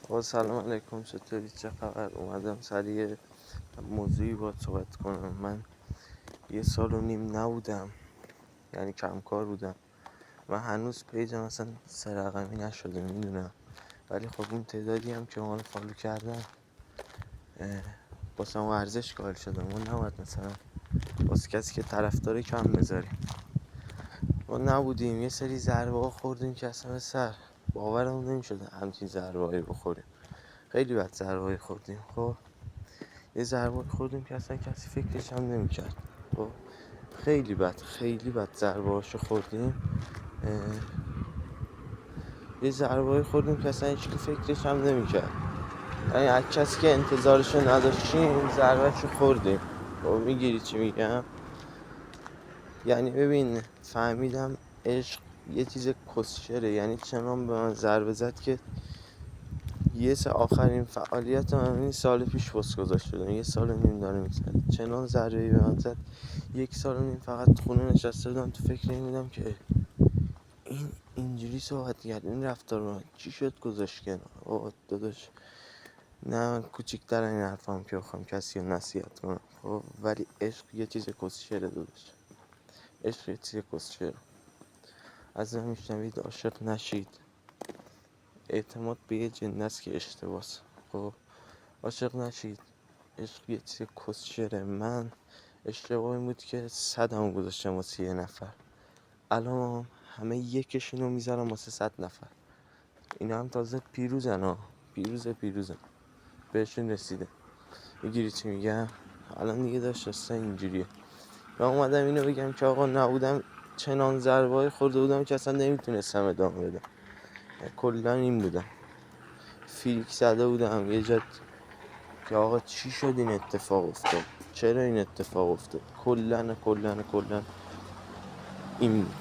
با سلام علیکم، چطوری؟ چه خبر؟ اومدم سر یه موضوعی باهات صحبت کنم. من 1.5 سال نبودم، یعنی کمکار بودم. من هنوز پیجم اصلا 3 رقمی نشده، میدونم، ولی خب اون تعدادی هم که ما رو فالو کردن واسه ما ارزش قائل شدم. ما نباید مثلا واسه کسی که طرفدار کم بذاریم. ما نبودیم، یه سری ضربه ها خوردیم که اصلا سر باورمون نمیشده همچین ضربه هایی بخوریم. خیلی بد ضربه هایی خوردیم. خب یه ضربه خوردیم که اصلا کسی فکرش هم نمی‌کرد. خب خیلی بد ضربه هاشو خوردیم. یه ضربه خوردیم که اصلا هیچ کی فکرش هم نمی‌کرد، یعنی از کسی که انتظارشو نداشتیم ضربهشو خوردیم. خب میگیری چی میگم؟ یعنی ببین، فهمیدم عشق یه چیز کسچره. یعنی چنان به من ضربه زد که آخرین فعالیت من این سال پیش گذاشت شدم. 1.5 سال داره میگذره. چنان ضربه‌ای به من زد 1 سال فقط خونه نشسته بودم، تو فکر این بودم که این اینجوری صحبت کرد، این رفتار من چی شد گذاشت کنار. داداش، نه من کوچیک‌تر این حرفام که بخوام کسی رو نصیحت کنم. خب ولی عشق یه چیز کسچره داداش. عشق یه چیز کسچره. از من میشنوید عاشق نشید. اعتماد به یه جن است که اشتباس. خب عاشق نشید. عشق یه چیز کسچره. من اشتباه این بود که 100 گذاشتم واسه 1 نفر. الان همه یکشونو میذارم واسه 100 نفر. اینا هم تازه پیروزن بهشون رسیده. میگیری چی میگم؟ الان دیگه داشت اینجوریه. من اومدم اینو بگم که آقا نبودم، چنان ضربه‌ای خورده بودم که اصلا نمیتونستم ادامه بدم. کلا این بودم، فیلیک زده بودم یه جا که آقا چی شد این اتفاق افتاد، چرا این اتفاق افتاد. کلا این بود.